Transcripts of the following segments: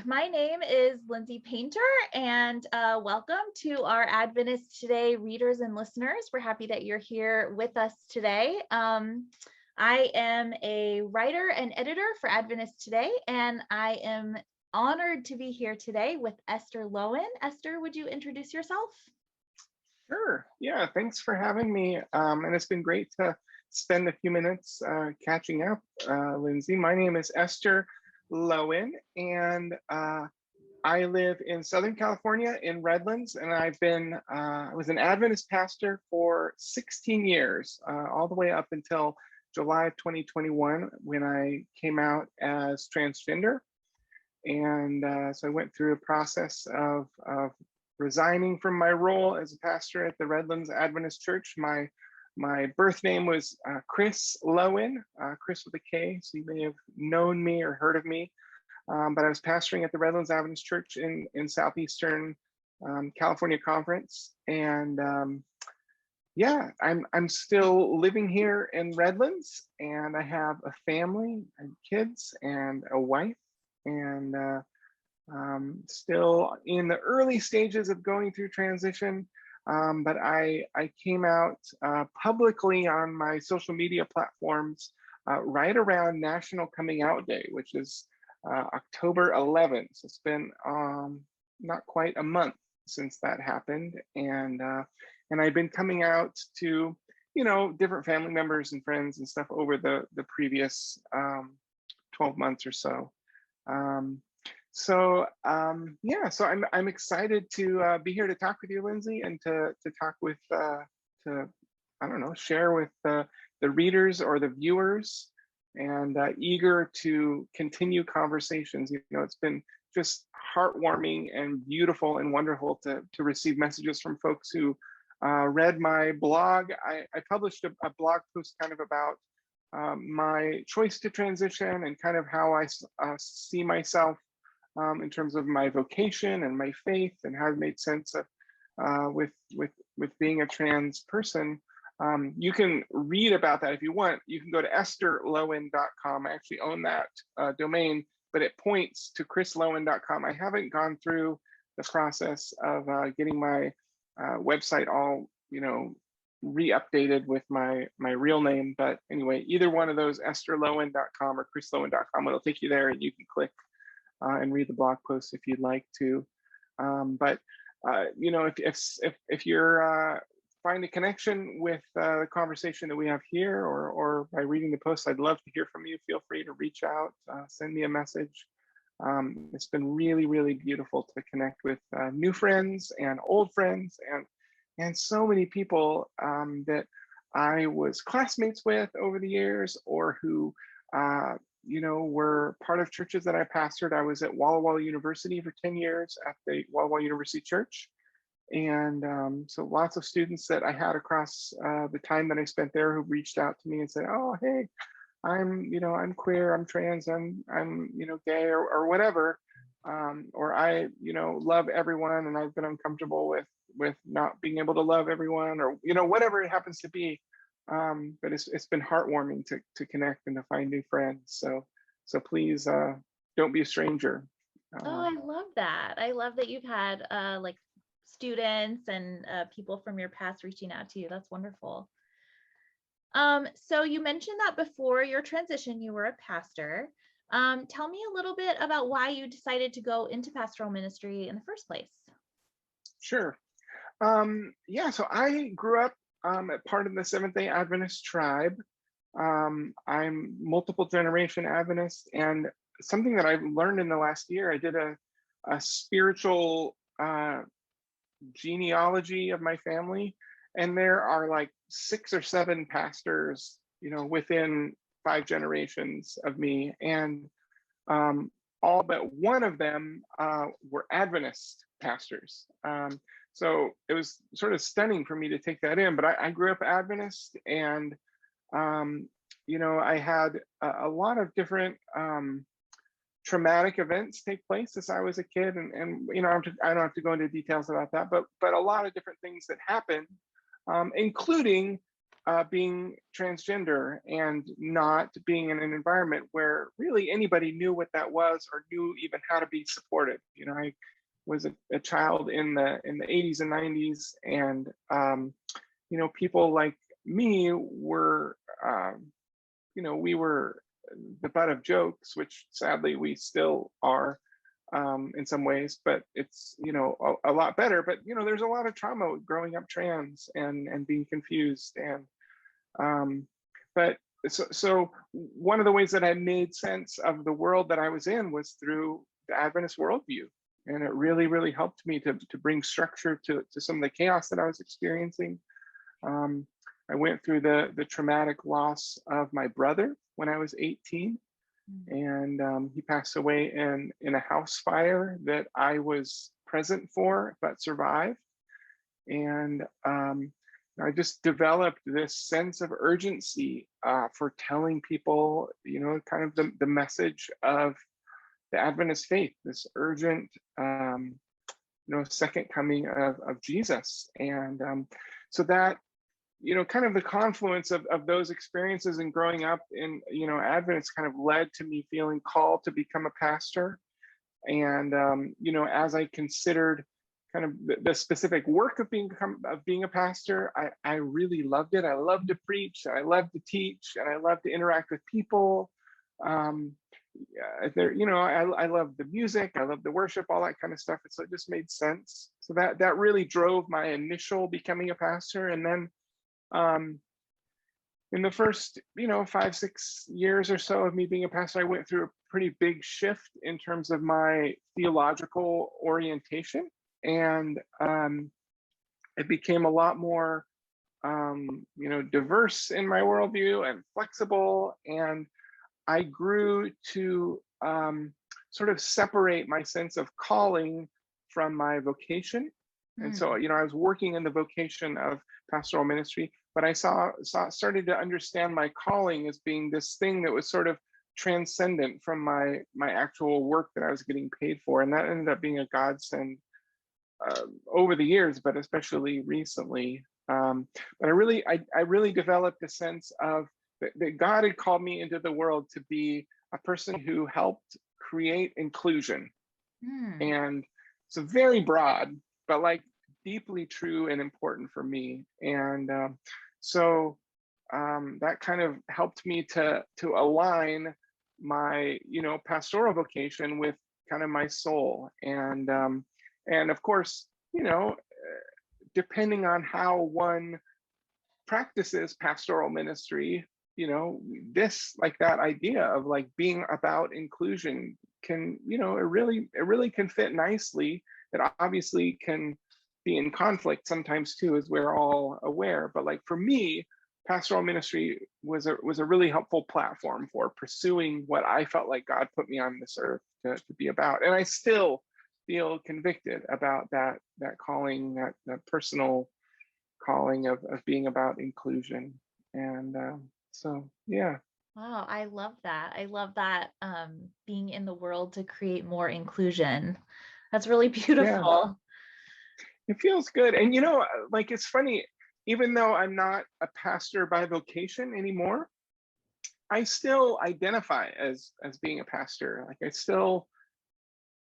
my name is Lindsay Painter, and welcome to our Adventist Today readers and listeners. We're happy that you're here with us today. I am a writer and editor for Adventist Today, and I am honored to be here today with Esther Loewen. Esther, would you introduce yourself? Sure. Yeah, thanks for having me. And it's been great to spend a few minutes catching up, Lindsay. My name is Esther Loewen, and I live in Southern California in Redlands, and I was an Adventist pastor for 16 years, all the way up until July of 2021 when I came out as transgender. And so I went through a process of resigning from my role as a pastor at the Redlands Adventist Church. My birth name was Kris Loewen, Kris with a K, so you may have known me or heard of me. But I was pastoring at the Redlands Adventist Church in Southeastern California Conference. And yeah, I'm still living here in Redlands, and I have a family and kids and a wife, and still in the early stages of going through transition. But I came out publicly on my social media platforms right around National Coming Out Day, which is October 11th. So it's been not quite a month since that happened, and I've been coming out to different family members and friends and stuff over the previous 12 months or so. So I'm excited to be here to talk with you, Lindsay, and to talk with share with the readers or the viewers, and eager to continue conversations. It's been just heartwarming and beautiful and wonderful to receive messages from folks who read my blog. I published a blog post kind of about my choice to transition and kind of how I see myself in terms of my vocation and my faith, and how it made sense of with being a trans person. You can read about that if you want. You can go to estherloewen.com. I actually own that domain, but it points to krisloewen.com. I haven't gone through the process of getting my website all re-updated with my real name, but anyway, either one of those, estherloewen.com or krisloewen.com, it'll take you there, and you can click and read the blog post if you'd like to. If you're find a connection with the conversation that we have here, or by reading the post, I'd love to hear from you. Feel free to reach out, send me a message. It's been really, really beautiful to connect with new friends and old friends, and so many people that I was classmates with over the years, or who were part of churches that I pastored. I was at Walla Walla University for 10 years at the Walla Walla University Church. And so lots of students that I had across the time that I spent there who reached out to me and said, oh, hey, I'm queer, I'm trans, I'm gay, or whatever. Or I, love everyone, and I've been uncomfortable with not being able to love everyone, or, whatever it happens to be. But it's been heartwarming to connect and to find new friends. So please don't be a stranger. Oh, I love that. I love that you've had like students and people from your past reaching out to you. That's wonderful. So you mentioned that before your transition, you were a pastor. Tell me a little bit about why you decided to go into pastoral ministry in the first place. Sure. So I grew up at part of the Seventh-day Adventist tribe. I'm multiple generation Adventist, and something that I've learned in the last year, I did a spiritual genealogy of my family, and there are like 6 or 7 pastors, within 5 generations of me, and all but one of them were Adventist pastors. So it was sort of stunning for me to take that in, but I grew up Adventist, and I had a lot of different traumatic events take place as I was a kid, and I don't have to go into details about that, but a lot of different things that happened, including being transgender and not being in an environment where really anybody knew what that was or knew even how to be supported. I was a child in the 80s and 90s, and people like me were, we were the butt of jokes, which sadly we still are in some ways, but it's a lot better. But there's a lot of trauma growing up trans and being confused, and but so one of the ways that I made sense of the world that I was in was through the Adventist worldview, and it really helped me to bring structure to some of the chaos that I was experiencing. I went through the traumatic loss of my brother when I was 18, and he passed away in a house fire that I was present for but survived. And I just developed this sense of urgency for telling people, kind of the message of the Adventist faith, this urgent, second coming of Jesus. And so that, kind of the confluence of those experiences and growing up in, Adventist kind of led to me feeling called to become a pastor. And, as I considered kind of the specific work of being a pastor, I really loved it. I loved to preach, I loved to teach, and I loved to interact with people. I love the music, I love the worship, all that kind of stuff. And so it just made sense. So that really drove my initial becoming a pastor. And then in the first 5-6 years or so of me being a pastor, I went through a pretty big shift in terms of my theological orientation, and it became a lot more diverse in my worldview and flexible. And I grew to sort of separate my sense of calling from my vocation. And so, I was working in the vocation of pastoral ministry, but I started to understand my calling as being this thing that was sort of transcendent from my actual work that I was getting paid for. And that ended up being a godsend over the years, but especially recently. But I really developed a sense of that God had called me into the world to be a person who helped create inclusion. And so very broad, but like deeply true and important for me. And so that kind of helped me to align my pastoral vocation with kind of my soul. And of course, depending on how one practices pastoral ministry, that idea of like being about inclusion can, it really can fit nicely. It obviously can be in conflict sometimes too, as we're all aware. But like for me, pastoral ministry was a really helpful platform for pursuing what I felt like God put me on this earth to be about. And I still feel convicted about that calling, that personal calling of being about inclusion. And so, yeah. Wow, I love that. I love that being in the world to create more inclusion. That's really beautiful. Yeah, it feels good. And like it's funny, even though I'm not a pastor by vocation anymore, I still identify as being a pastor. Like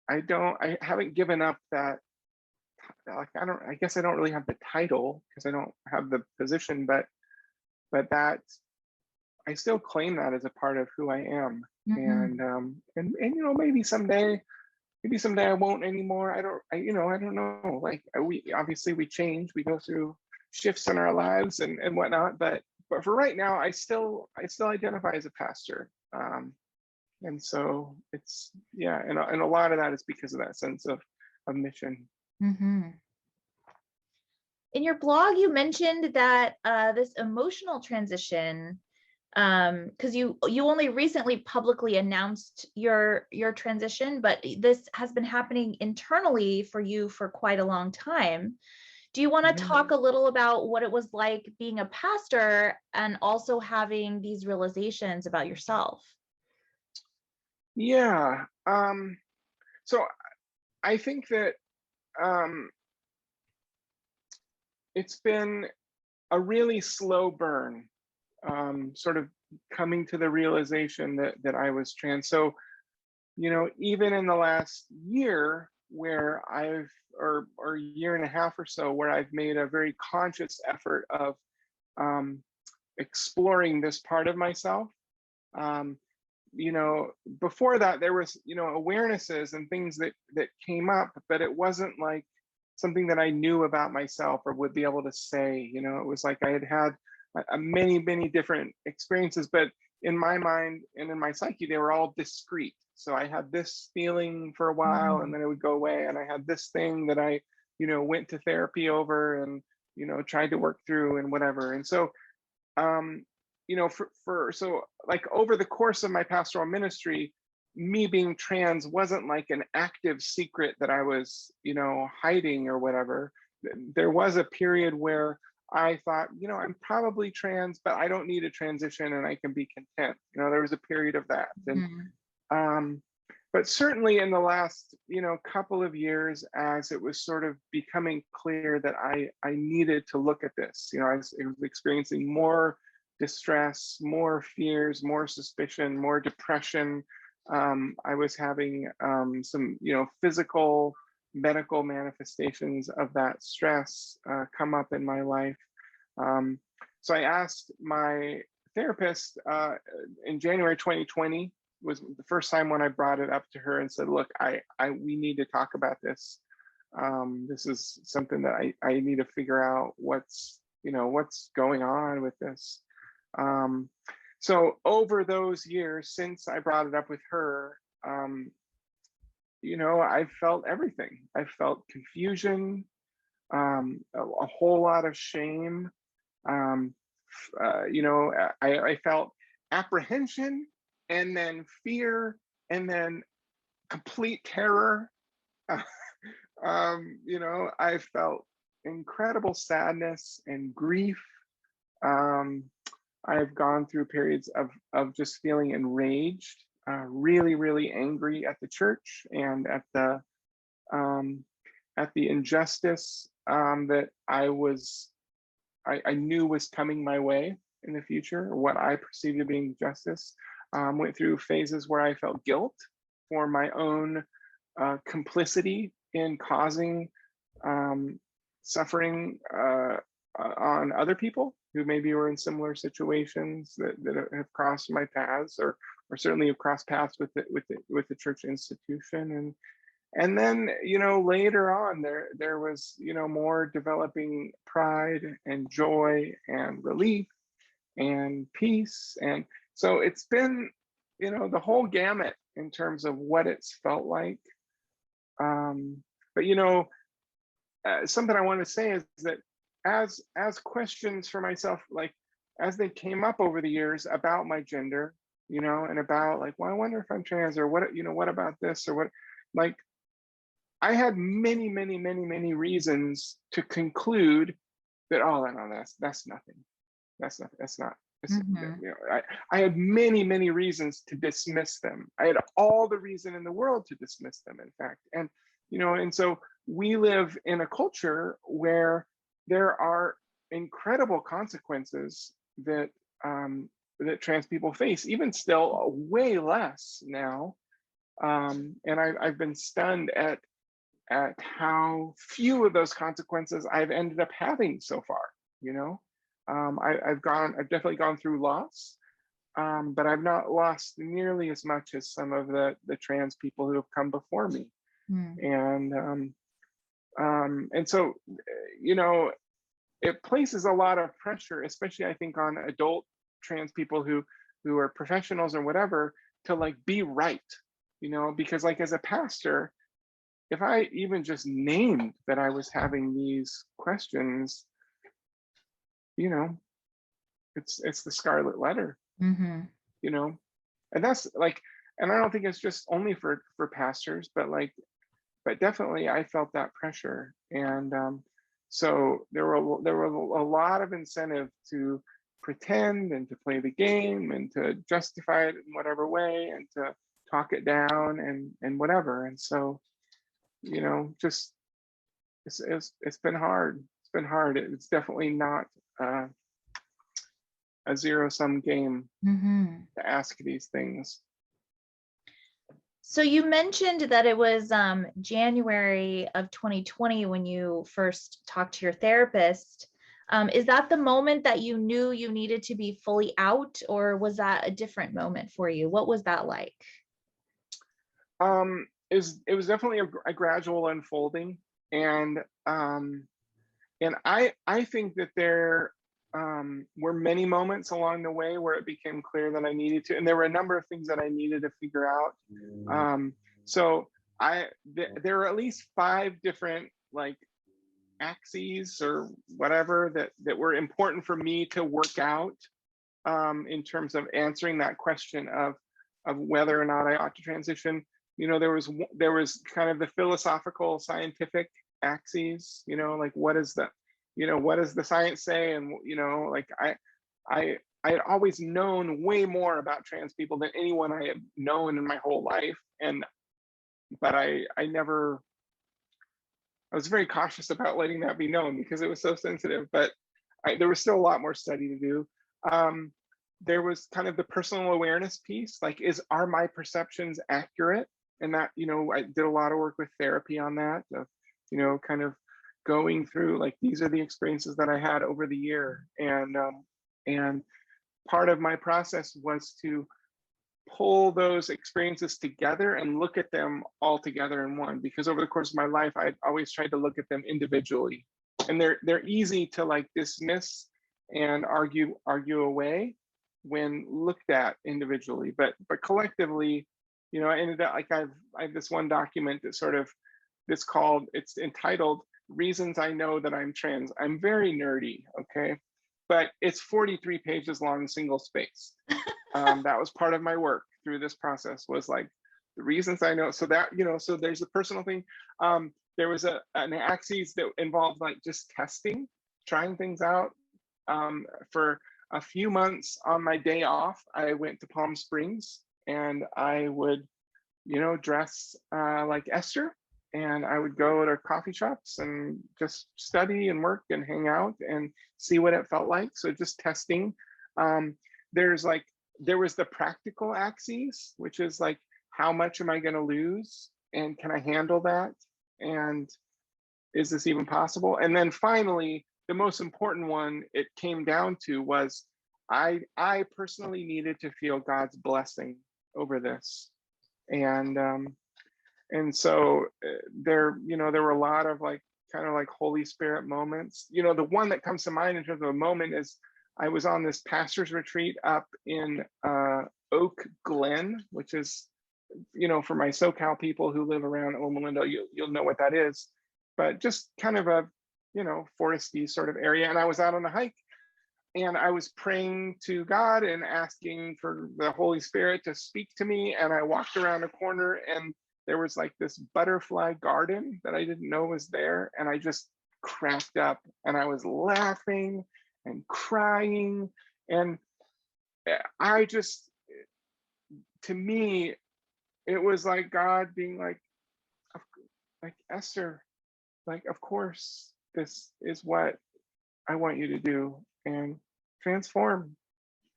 I haven't given up that. Like I guess I don't really have the title because I don't have the position, but that I still claim that as a part of who I am. And maybe someday I won't anymore. I don't know. Like we change, we go through shifts in our lives and whatnot, but for right now, I still identify as a pastor. And so it's, and a lot of that is because of that sense of mission. In your blog, you mentioned that this emotional transition, because you only recently publicly announced your transition, but this has been happening internally for you for quite a long time. Do you want to talk a little about what it was like being a pastor and also having these realizations about yourself? Yeah. So I think that it's been a really slow burn, sort of coming to the realization that I was trans. So, even in the last year where or year and a half or so, where I've made a very conscious effort of um, exploring this part of myself. Um, Before that, there was, awarenesses and things that came up, but it wasn't like something that I knew about myself or would be able to say. It was like I had many, many different experiences, but in my mind and in my psyche, they were all discrete. So I had this feeling for a while, and then it would go away, and I had this thing that I, went to therapy over and, tried to work through and whatever. And so, um, so like over the course of my pastoral ministry, me being trans wasn't like an active secret that I was, hiding or whatever. There was a period where I thought, I'm probably trans, but I don't need a transition and I can be content. There was a period of that. And but certainly in the last, couple of years, as it was sort of becoming clear that I needed to look at this, I was experiencing more distress, more fears, more suspicion, more depression. I was having some, physical, medical manifestations of that stress come up in my life. So I asked my therapist in January 2020, was the first time when I brought it up to her and said, look, we need to talk about this. This is something that I need to figure out what's going on with this. So over those years since I brought it up with her, I felt everything. I felt confusion, a whole lot of shame. I felt apprehension, and then fear, and then complete terror. I felt incredible sadness and grief. I've gone through periods of just feeling enraged, really, really angry at the church and at the injustice that I knew was coming my way in the future, or what I perceived to be injustice. Went through phases where I felt guilt for my own complicity in causing suffering on other people who maybe were in similar situations that have crossed my paths, or certainly have crossed paths with the church institution. And then, later on, there was, more developing pride and joy and relief and peace. And so it's been, the whole gamut in terms of what it's felt like. But, something I want to say is that as questions for myself, like as they came up over the years about my gender, and about like, well, I wonder if I'm trans, or what about this, or what, like, I had many, many, many, many reasons to conclude that, oh, no, that's nothing. That's not. I had many, many reasons to dismiss them. I had all the reason in the world to dismiss them, in fact. And, and so we live in a culture where there are incredible consequences that trans people face, even still way less now. And I've been stunned at how few of those consequences I've ended up having so far. I've definitely gone through loss, but I've not lost nearly as much as some of the trans people who have come before me. And so, it places a lot of pressure, especially I think on adult trans people who are professionals or whatever, to like be right, because like as a pastor, if I even just named that I was having these questions, it's the scarlet letter, and that's like, and I don't think it's just only for pastors, but definitely I felt that pressure. And so there were a lot of incentive to pretend and to play the game and to justify it in whatever way and to talk it down and whatever. And so, just it's been hard. It's been hard. It's definitely not a zero-sum game to ask these things. So you mentioned that it was January of 2020 when you first talked to your therapist. Is that the moment that you knew you needed to be fully out, or was that a different moment for you? What was that like? It was definitely a gradual unfolding, and I think that there were many moments along the way where it became clear that I needed to, and there were a number of things that I needed to figure out. So there are at least 5 different like axes or whatever that were important for me to work out in terms of answering that question of whether or not I ought to transition. There was kind of the philosophical, scientific axes. Like what does the science say? And like I had always known way more about trans people than anyone I had known in my whole life, but I was very cautious about letting that be known because it was so sensitive. But there was still a lot more study to do. There was kind of the personal awareness piece, like are my perceptions accurate? And that, I did a lot of work with therapy on that, kind of going through like, these are the experiences that I had over the year. And part of my process was to pull those experiences together and look at them all together in one, because over the course of my life, I always tried to look at them individually, and they're easy to like dismiss and argue away when looked at individually, but collectively, I ended up like I have this one document that it's entitled "Reasons I Know That I'm Trans." I'm very nerdy, okay, but it's 43 pages long, single spaced. That was part of my work through this process, was like the reasons I know. So that, so there's a personal thing. There was an axis that involved like just testing, trying things out. For a few months on my day off, I went to Palm Springs, and I would, dress like Esther, and I would go to coffee shops and just study and work and hang out and see what it felt like. So just testing. There was the practical axis, which is like, how much am I going to lose? And can I handle that? And is this even possible? And then finally, the most important one it came down to was I personally needed to feel God's blessing over this. And so there were a lot of like kind of like Holy Spirit moments. The one that comes to mind in terms of a moment is I was on this pastor's retreat up in Oak Glen, which is, for my SoCal people who live around Loma Linda, you'll know what that is, but just kind of a, foresty sort of area. And I was out on a hike, and I was praying to God and asking for the Holy Spirit to speak to me. And I walked around a corner, and there was like this butterfly garden that I didn't know was there. And I just cracked up, and I was laughing and crying. And to me, it was like God being like Esther, like, of course, this is what I want you to do, and transform,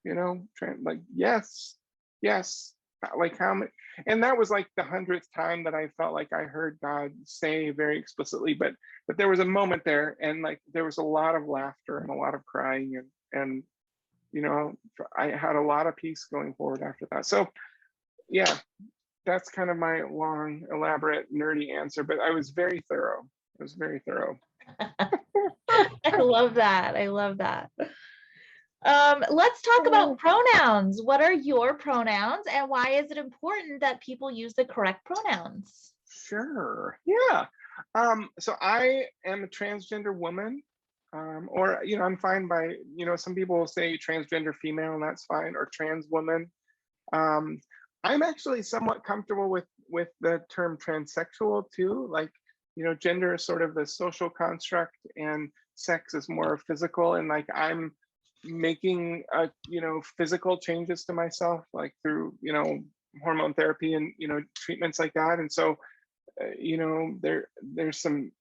like, yes, like how many, and that was like the 100th time that I felt like I heard God say very explicitly, but there was a moment there, and like there was a lot of laughter and a lot of crying, and I had a lot of peace going forward after that. So yeah, that's kind of my long, elaborate, nerdy answer, but I was very thorough. It was very thorough. I love that. Let's talk about pronouns. What are your pronouns, and why is it important that people use the correct pronouns? Sure. Yeah. So I am a transgender woman, or I'm fine by, some people will say transgender female, and that's fine, or trans woman. I'm actually somewhat comfortable with the term transsexual too. Like, gender is sort of the social construct, and sex is more physical. And like I'm making physical changes to myself, like through hormone therapy and treatments like that. And so there's some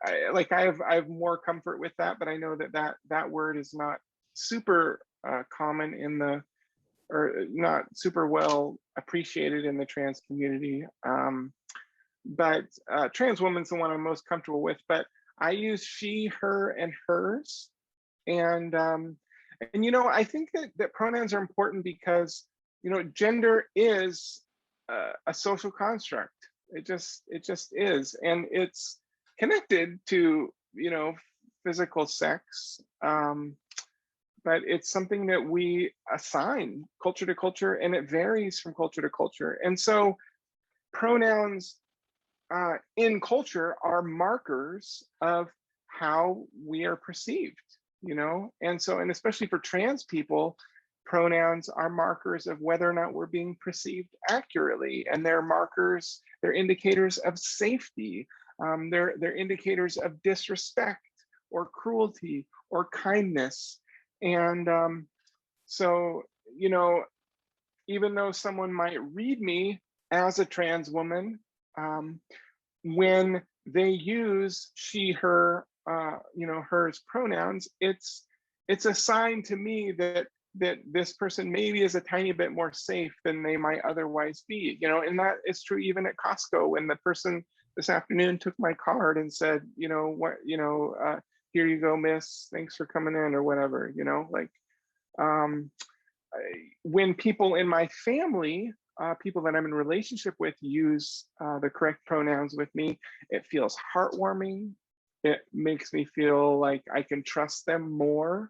I have more comfort with that, but I know that word is not super common in the, or not super well appreciated in the trans community. But trans woman's the one I'm most comfortable with. But I use she, her, and hers, and I think that pronouns are important because gender is a social construct. It just is, and it's connected to physical sex, but it's something that we assign culture to culture, and it varies from culture to culture. And so pronouns in culture are markers of how we are perceived, and so, and especially for trans people, pronouns are markers of whether or not we're being perceived accurately, and they're markers, they're indicators of safety, they're indicators of disrespect or cruelty or kindness. And so even though someone might read me as a trans woman, when they use she, her, hers pronouns, it's a sign to me that this person maybe is a tiny bit more safe than they might otherwise be, and that is true even at Costco, when the person this afternoon took my card and said, here you go, miss, thanks for coming in, or whatever, when people in my family, people that I'm in relationship with, use the correct pronouns with me, it feels heartwarming. It makes me feel like I can trust them more.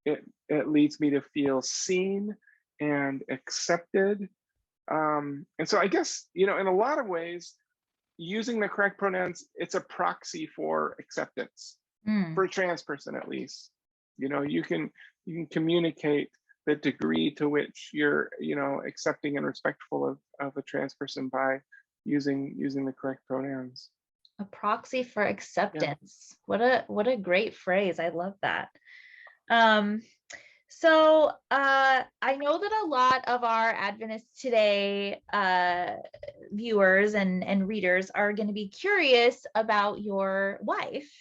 It leads me to feel seen and accepted. And so I guess, in a lot of ways, using the correct pronouns, it's a proxy for acceptance for a trans person, at least. You can communicate the degree to which you're accepting and respectful of a trans person by using the correct pronouns. A proxy for acceptance. Yeah. What a great phrase. I love that. So I know that a lot of our Adventist Today viewers and readers are going to be curious about your wife.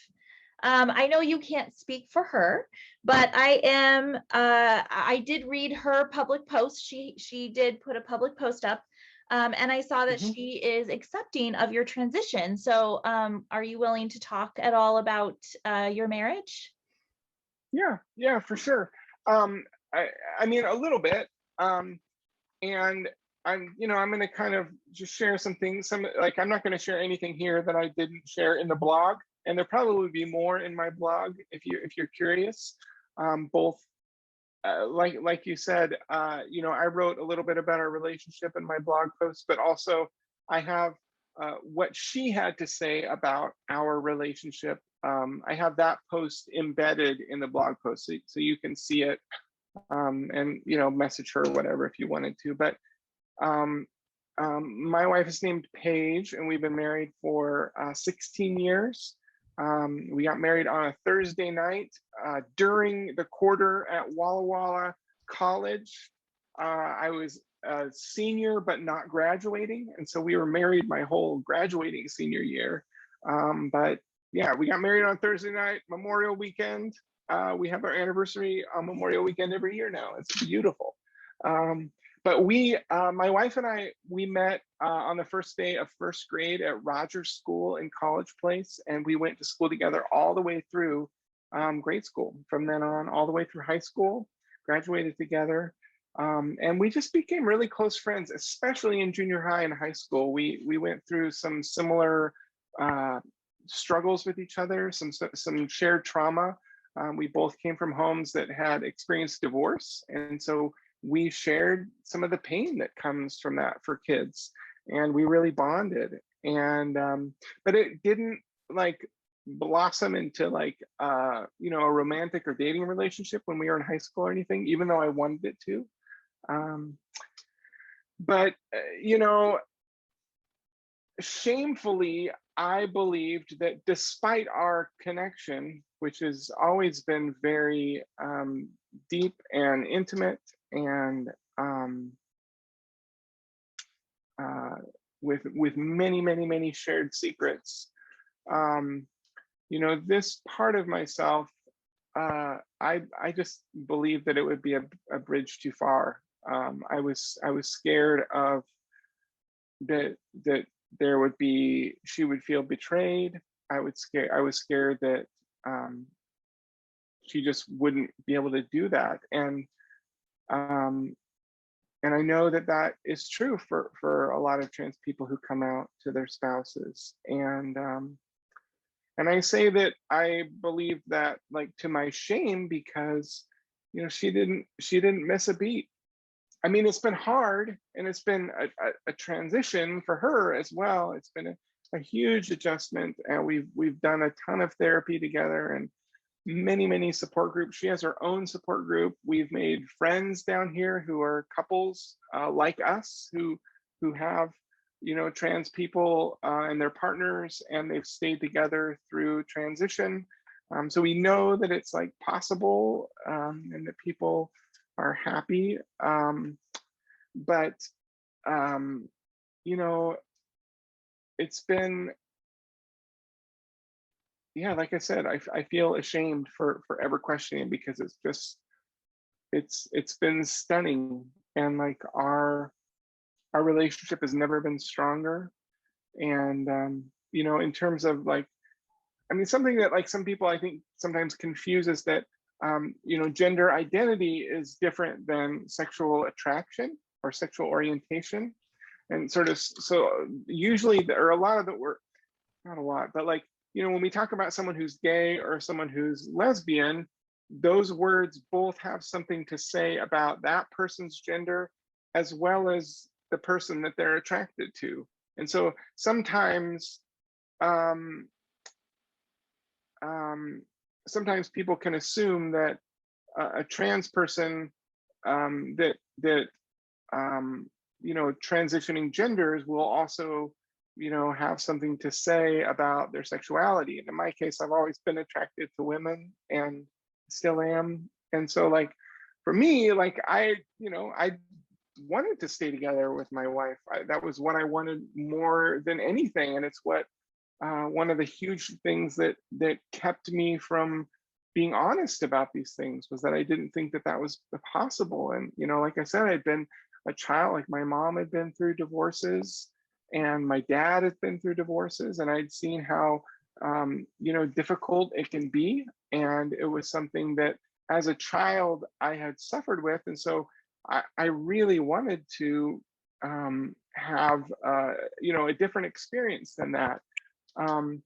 I know you can't speak for her, but I did read her public post. She did put a public post up, and I saw that she is accepting of your transition. So are you willing to talk at all about your marriage? Yeah, for sure. I mean, a little bit. And I'm going to kind of just share some things. I'm not going to share anything here that I didn't share in the blog. And there probably will be more in my blog if you're curious. Both, like you said, I wrote a little bit about our relationship in my blog post, but also I have what she had to say about our relationship. I have that post embedded in the blog post, so you can see it, and message her or whatever if you wanted to. But my wife is named Paige, and we've been married for 16 years. We got married on a Thursday night during the quarter at Walla Walla College. I was a senior but not graduating, and so we were married my whole graduating senior year. But yeah, we got married on Thursday night, Memorial weekend. We have our anniversary on Memorial weekend every year now. It's beautiful. But my wife and I, we met on the first day of first grade at Rogers School in College Place, and we went to school together all the way through grade school. From then on, all the way through high school, graduated together, and we just became really close friends, especially in junior high and high school. We went through some similar struggles with each other, some shared trauma. We both came from homes that had experienced divorce, and so we shared some of the pain that comes from that for kids, and we really bonded. And but it didn't blossom into a romantic or dating relationship when we were in high school or anything, even though I wanted it to. But shamefully, I believed that despite our connection, which has always been very deep and intimate, and with many shared secrets, this part of myself, I just believed that it would be a bridge too far. I was scared of that there would be, she would feel betrayed. I was scared that she just wouldn't be able to do that. Um, and I know that that is true for a lot of trans people who come out to their spouses. And I say that I believe that, like, to my shame, because she didn't miss a beat. I mean, it's been hard, and it's been a transition for her as well. It's been a huge adjustment, and we've done a ton of therapy together and many support groups. She has her own support group. We've made friends down here who are couples like us, who have trans people and their partners, and they've stayed together through transition. So we know that it's like possible, and that people are happy. But it's been, yeah, like I said, I feel ashamed for ever questioning, because it's been stunning, and like our relationship has never been stronger. And in terms of, like, I mean, something that, like, some people I think sometimes confuse is that gender identity is different than sexual attraction or sexual orientation. And sort of, so usually there are a lot of the word, not a lot, but like, when we talk about someone who's gay or someone who's lesbian, those words both have something to say about that person's gender as well as the person that they're attracted to. And so sometimes sometimes people can assume that a trans person, that transitioning genders will also have something to say about their sexuality. And in my case, I've always been attracted to women and still am. And so, like, for me, like, I wanted to stay together with my wife. That was what I wanted more than anything. And it's what one of the huge things that kept me from being honest about these things, was that I didn't think that that was possible. And like I said, I'd been a child, like my mom had been through divorces, and my dad had been through divorces, and I'd seen how difficult it can be. And it was something that as a child I had suffered with. And so I really wanted to have a different experience than that. And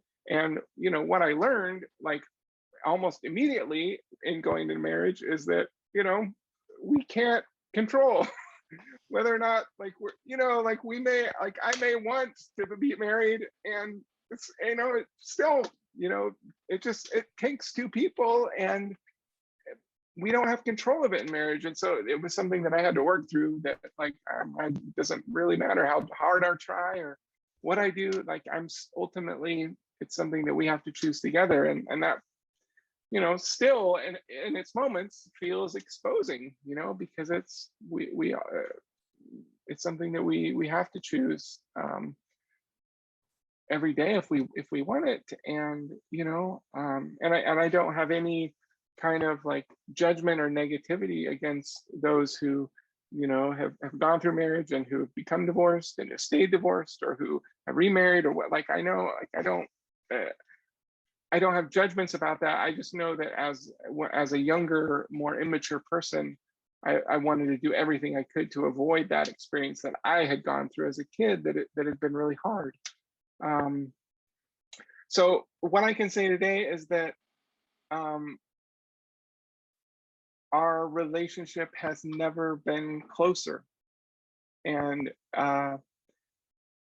what I learned, like, almost immediately in going to marriage, is that we can't control whether or not, like, we're like, we may, like, I may want to be married, and it's it still it takes two people, and we don't have control of it in marriage. And so it was something that I had to work through, that, like, it doesn't really matter how hard I try or what I do, like, ultimately, it's something that we have to choose together. And that still in its moments feels exposing, because it's it's something that we have to choose every day if we want it. And and I don't have any kind of, like, judgment or negativity against those who have gone through marriage and who have become divorced and have stayed divorced, or who have remarried, or what. Like, I know, like, I don't have judgments about that. I just know that as a younger, more immature person, I wanted to do everything I could to avoid that experience that I had gone through as a kid, that had been really hard. So what I can say today is that our relationship has never been closer. And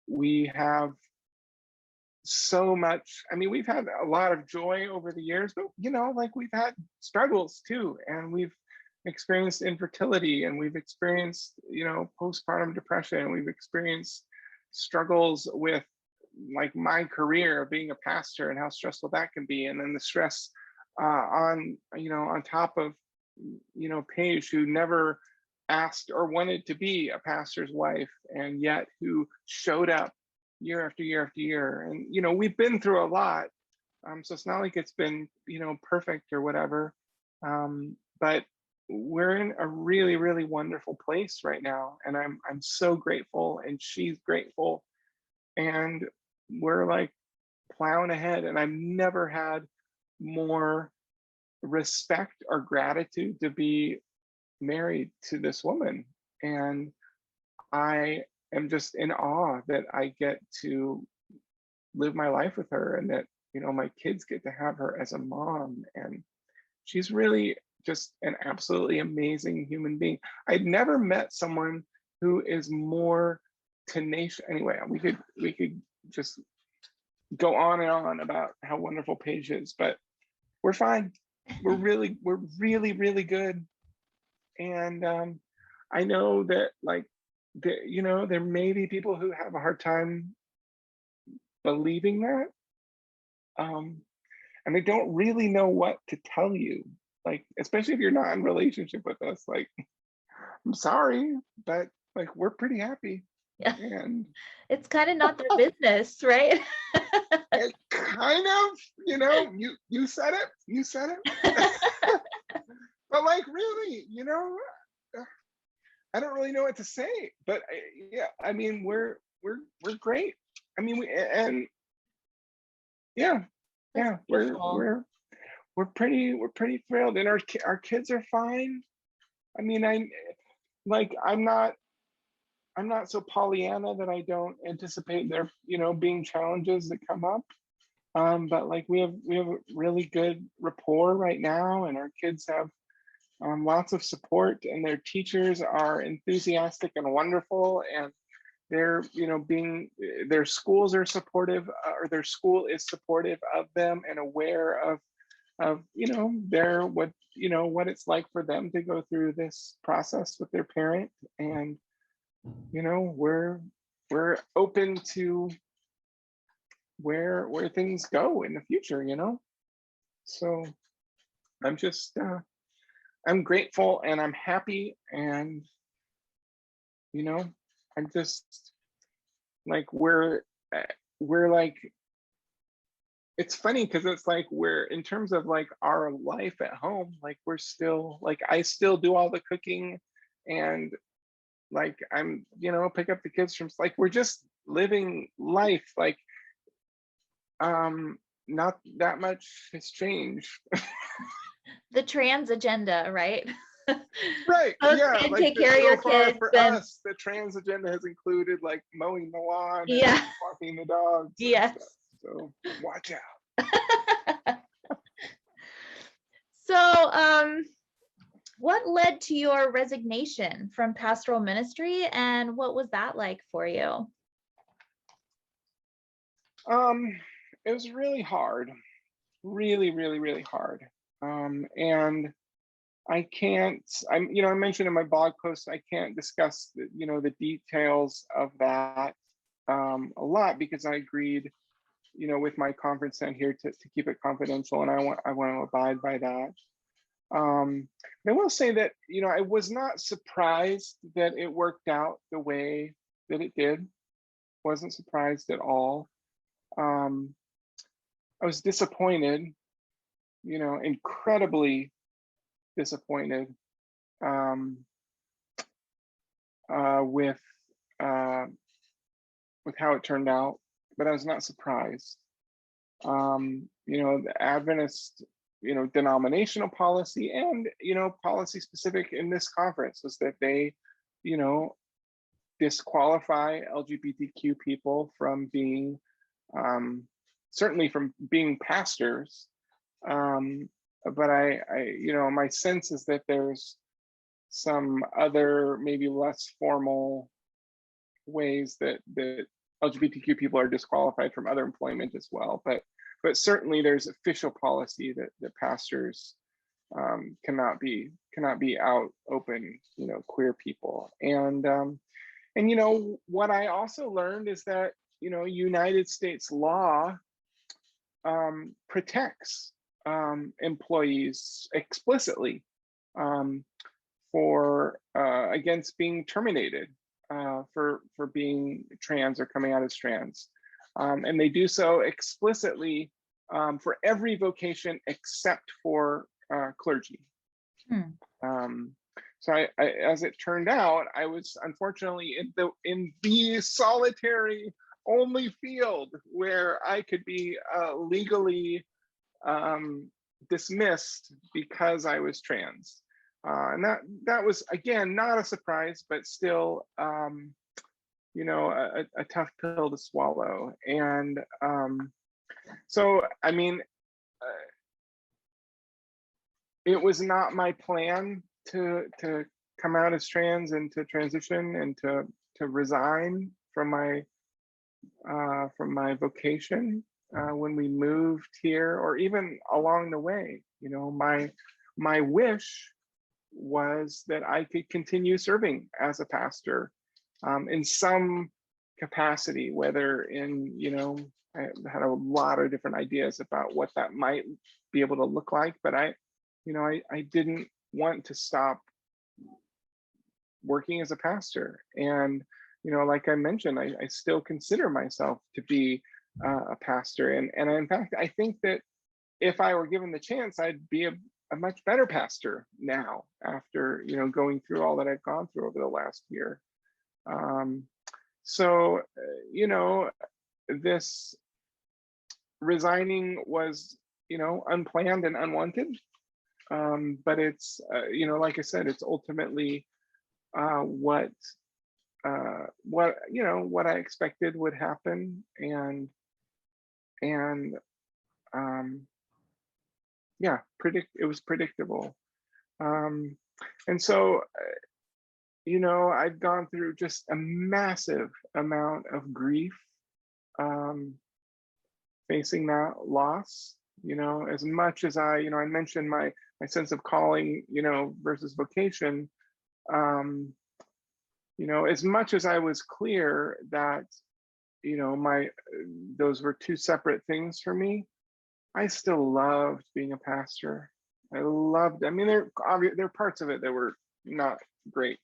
we have so much, I mean, we've had a lot of joy over the years, but like, we've had struggles too. And we've experienced infertility, and we've experienced postpartum depression. We've experienced struggles with, like, my career of being a pastor and how stressful that can be, and then the stress on top of Paige, who never asked or wanted to be a pastor's wife, and yet who showed up year after year after year. And, we've been through a lot. So it's not like it's been, perfect or whatever. But we're in a really, really wonderful place right now. And I'm so grateful, and she's grateful. And we're like plowing ahead. And I've never had more respect or gratitude to be married to this woman. And I am just in awe that I get to live my life with her, and that, my kids get to have her as a mom. And she's really just an absolutely amazing human being. I'd never met someone who is more tenacious. Anyway, we could just go on and on about how wonderful Paige is, but we're fine. We're really, really good. And I know that, like, there may be people who have a hard time believing that. And they don't really know what to tell you, like, especially if you're not in relationship with us. Like, I'm sorry, but like, we're pretty happy. Yeah. And It's kind of not their business, right? it kind of, you said it. But like, really, I don't really know what to say. But yeah, I mean, we're great. I mean, we're pretty thrilled, and our kids are fine. I mean, I'm not so Pollyanna that I don't anticipate there, being challenges that come up. But like, we have a really good rapport right now, and our kids have lots of support, and their teachers are enthusiastic and wonderful, and they're, their schools are supportive, or their school is supportive of them and aware of their what it's like for them to go through this process with their parent. And we're open to where things go in the future. So I'm just I'm grateful, and I'm happy, and I'm just like, we're like, it's funny because it's like, we're, in terms of like our life at home, like, we're still like, I still do all the cooking, and like, I'm, pick up the kids from, like, we're just living life. Like, not that much has changed. The trans agenda, right? Right. Yeah. And like, take care of your kids. For us, the trans agenda has included like mowing the lawn, Yeah, and walking the dogs. yes. So watch out. So, what led to your resignation from pastoral ministry, and what was that like for you? It was really hard, really, really, really hard. And I mentioned in my blog post, I can't discuss the details of that a lot, because I agreed, with my conference center here to keep it confidential, and I want to abide by that. I will say that, I was not surprised that it worked out the way that it did. Wasn't surprised at all. I was disappointed, incredibly disappointed with how it turned out, but I was not surprised. The Adventist, denominational policy, and policy specific in this conference, was that they, disqualify LGBTQ people from being, certainly from being pastors. But I, my sense is that there's some other, maybe less formal ways that LGBTQ people are disqualified from other employment as well. But certainly there's official policy that pastors cannot be out open, queer people. And what I also learned is that United States law protects employees explicitly for against being terminated for being trans or coming out as trans. And they do so explicitly for every vocation except for clergy. So as it turned out, I was unfortunately in the solitary only field where I could be legally dismissed because I was trans. And that was, again, not a surprise, but still, you know, a tough pill to swallow. And so, I mean, it was not my plan to come out as trans and to transition and to resign from my vocation when we moved here, or even along the way. You know, my wish was that I could continue serving as a pastor in some capacity, whether in, you know, I had a lot of different ideas about what that might be able to look like, but I didn't want to stop working as a pastor. And, you know, like I mentioned, I still consider myself to be a pastor. And in fact, I think that if I were given the chance, I'd be a much better pastor now after, you know, going through all that I've gone through over the last year. So, you know, this resigning was, you know, unplanned and unwanted. But it's, you know, like I said, it's ultimately what you know, what I expected would happen, and yeah, it was predictable. And so, you know, I've gone through just a massive amount of grief facing that loss. You know, as much as I mentioned my sense of calling, you know, versus vocation, you know, as much as I was clear that, you know, those were two separate things for me, I still loved being a pastor. I mean, there are parts of it that were not great,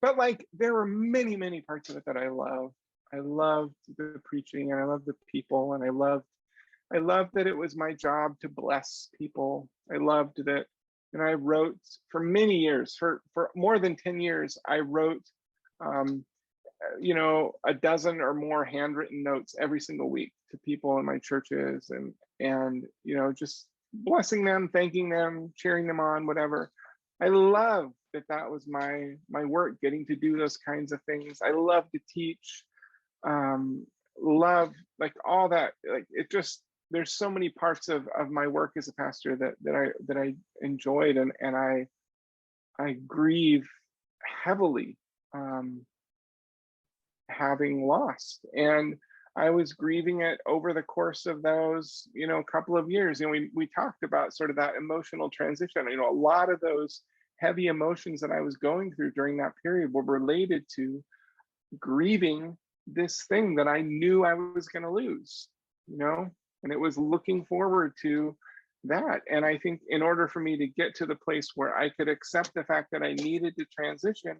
but like there were many, many parts of it that I loved. I loved the preaching, and I loved the people, and I loved that it was my job to bless people. I loved that, and I wrote for many years, for more than 10 years, I wrote, you know, a dozen or more handwritten notes every single week to people in my churches, and you know, just blessing them, thanking them, cheering them on, whatever. I love that was my work, getting to do those kinds of things. I love to teach, love, like all that, like it just, there's so many parts of my work as a pastor that I enjoyed, and I grieve heavily having lost. And I was grieving it over the course of those, you know, couple of years. And we talked about sort of that emotional transition. You know, a lot of those heavy emotions that I was going through during that period were related to grieving this thing that I knew I was going to lose, you know, and it was looking forward to that. And I think in order for me to get to the place where I could accept the fact that I needed to transition,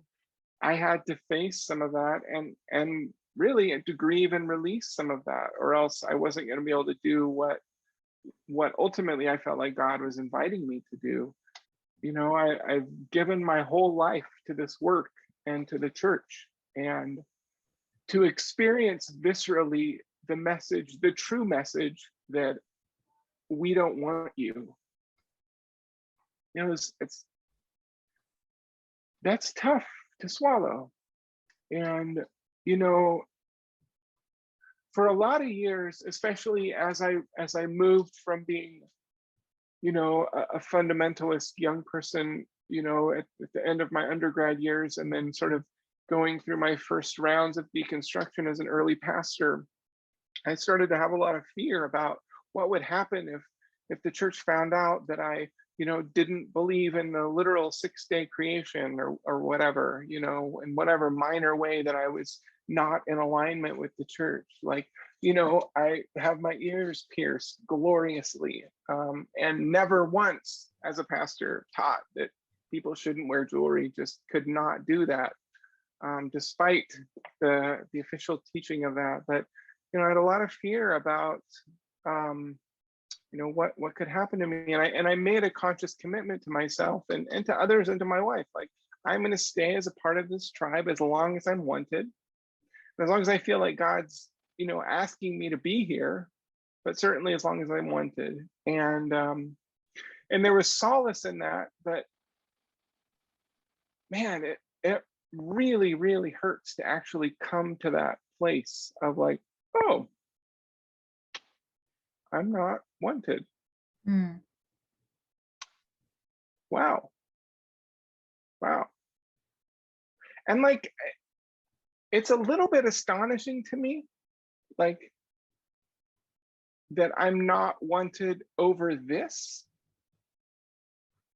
I had to face some of that and really to grieve and release some of that, or else I wasn't going to be able to do what ultimately I felt like God was inviting me to do. You know, I've given my whole life to this work and to the church, and to experience viscerally the message, the true message that we don't want you. You know, that's tough to swallow. And, you know, for a lot of years, especially as I moved from being, you know, a fundamentalist young person, you know, at the end of my undergrad years, and then sort of going through my first rounds of deconstruction as an early pastor, I started to have a lot of fear about what would happen if the church found out that I, you know, didn't believe in the literal 6-day creation or whatever, you know, in whatever minor way that I was not in alignment with the church. Like, you know, I have my ears pierced gloriously, and never once as a pastor taught that people shouldn't wear jewelry, just could not do that. despite the official teaching of that. But I had a lot of fear about what could happen to me, and I made a conscious commitment to myself and to others and to my wife, like, I'm going to stay as a part of this tribe as long as I'm wanted, as long as I feel like God's asking me to be here, but certainly as long as I'm wanted. And there was solace in that, but man, it really, really hurts to actually come to that place of like, oh, I'm not wanted. Mm. Wow. And like, it's a little bit astonishing to me, like, that I'm not wanted over this,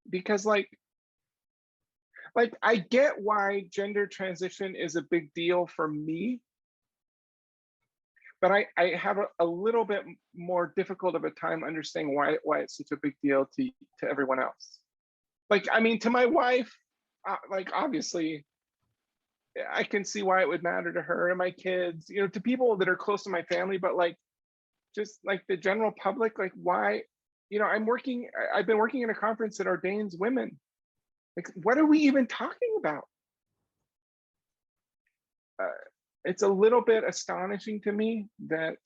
because like I get why gender transition is a big deal for me, but I have a little bit more difficult of a time understanding why it's such a big deal to everyone else. Like, I mean, to my wife, like, obviously I can see why it would matter to her and my kids, to people that are close to my family, but like, just like the general public, like, why? I've been working in a conference that ordains women. Like, what are we even talking about? It's a little bit astonishing to me that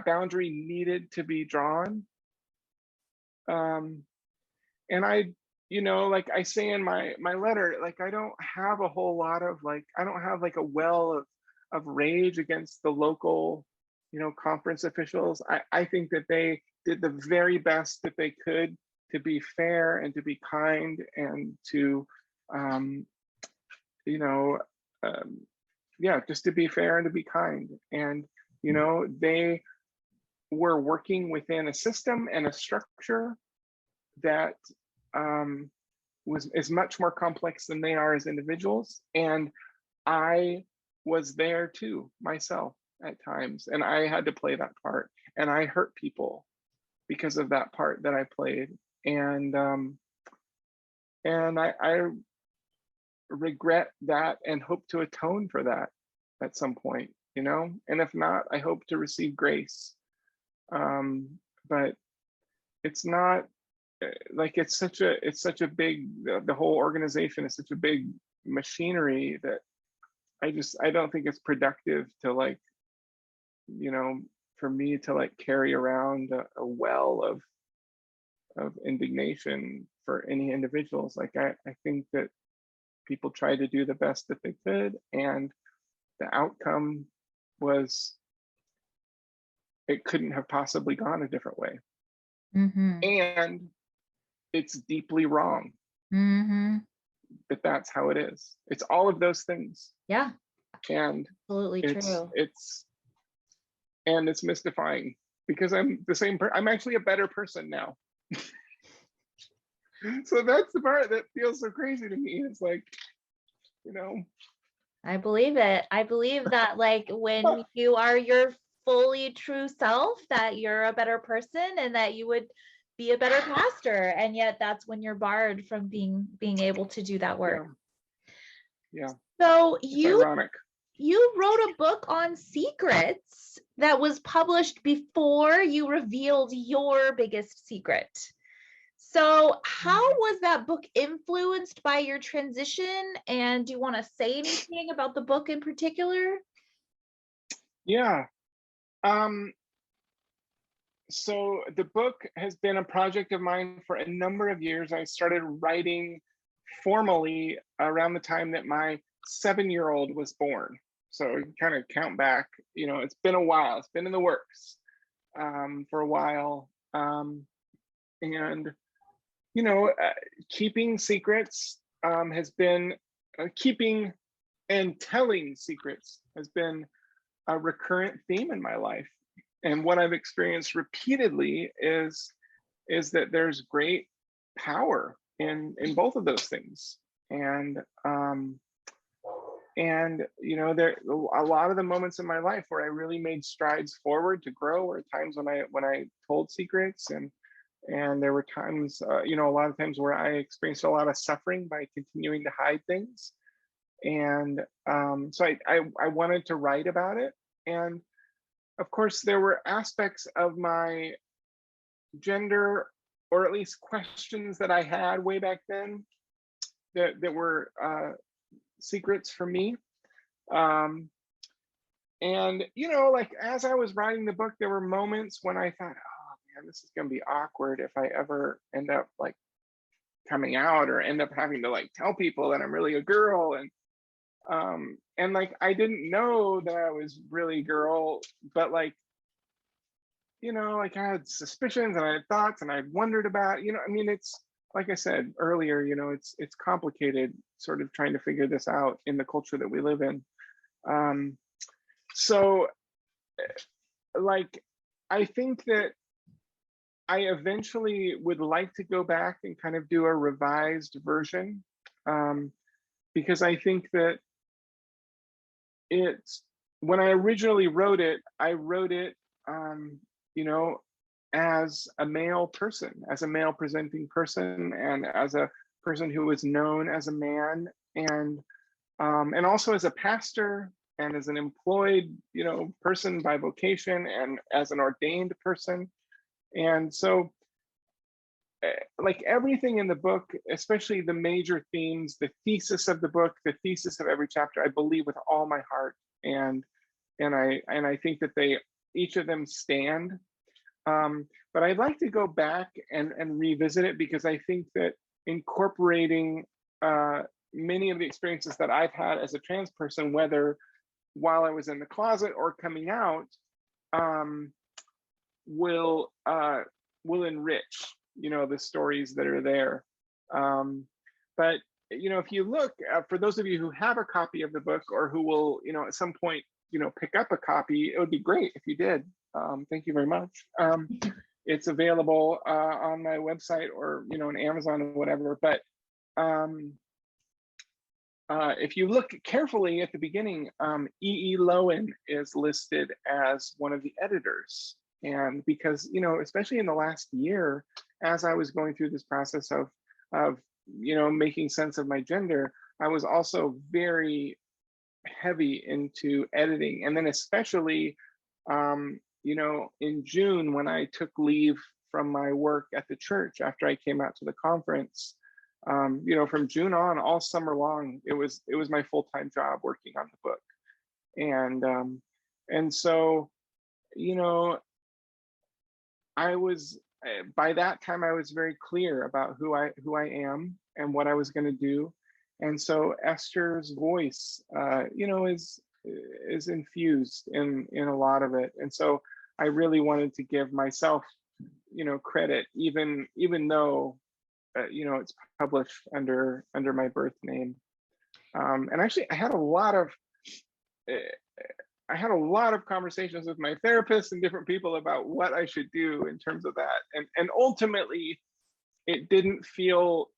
boundary needed to be drawn. And I, like I say in my letter, like, I don't have a whole lot of I don't have like a well of rage against the local, conference officials. I think that they did the very best that they could to be fair and to be kind and to, just to be fair and to be kind. And, they were working within a system and a structure that is much more complex than they are as individuals. And I was there too myself at times, and I had to play that part, and I hurt people because of that part that I played. And I regret that and hope to atone for that at some point, and if not, I hope to receive grace. But it's not like, it's such a big, the whole organization is such a big machinery that I don't think it's productive to, like, for me to like carry around a well of indignation for any individuals. Like, I think that people tried to do the best that they could, and the outcome was, it couldn't have possibly gone a different way. Mm-hmm. And it's deeply wrong. Mm-hmm. But that's how it is. It's all of those things. Yeah. And Absolutely true. And it's mystifying, because I'm the same I'm actually a better person now. So that's the part that feels so crazy to me. It's like, I believe it. I believe that, like, when you are your fully true self, that you're a better person and that you would be a better pastor. And yet that's when you're barred from being able to do that work. Yeah. So it's ironic. You wrote a book on secrets that was published before you revealed your biggest secret. So how was that book influenced by your transition? And do you want to say anything about the book in particular? Yeah. So the book has been a project of mine for a number of years. I started writing formally around the time that my 7-year-old was born. So you kind of count back, it's been a while. It's been in the works for a while. And keeping secrets has been keeping and telling secrets has been a recurrent theme in my life. And what I've experienced repeatedly is that there's great power in both of those things. And there a lot of the moments in my life where I really made strides forward to grow were times when I told secrets, And there were times, a lot of times where I experienced a lot of suffering by continuing to hide things. And so I wanted to write about it. And of course, there were aspects of my gender, or at least questions that I had way back then, that were secrets for me. And like as I was writing the book, there were moments when I thought, oh man, this is going to be awkward if I ever end up like coming out, or end up having to like tell people that I'm really a girl. And like I didn't know that I was really a girl, but like like I had suspicions and I had thoughts and I wondered about, I mean, it's like I said earlier, it's complicated sort of trying to figure this out in the culture that we live in. So like, I think that I eventually would like to go back and kind of do a revised version, because I think that when I originally wrote it, I wrote it, as a male person, as a male presenting person, and as a person who was known as a man, and also as a pastor, and as an employed, person by vocation, and as an ordained person. And so like everything in the book, especially the major themes, the thesis of the book, the thesis of every chapter, I believe with all my heart. And I think that each of them stand. But I'd like to go back and revisit it, because I think that incorporating many of the experiences that I've had as a trans person, whether while I was in the closet or coming out, will enrich, the stories that are there. But if you look, for those of you who have a copy of the book, or who will, at some point, pick up a copy, it would be great if you did. Thank you very much. It's available on my website, or on Amazon or whatever. But if you look carefully at the beginning, E.E. Loewen is listed as one of the editors. And because, especially in the last year, as I was going through this process of making sense of my gender, I was also very heavy into editing. And then especially, in June, when I took leave from my work at the church after I came out to the conference, from June on, all summer long, it was my full-time job working on the book. And so, I was, by that time, I was very clear about who I am and what I was going to do. And so Esther's voice, is infused in a lot of it. And so I really wanted to give myself, credit, even though, it's published under my birth name. And actually, I had a lot of conversations with my therapist and different people about what I should do in terms of that. And ultimately, it didn't feel,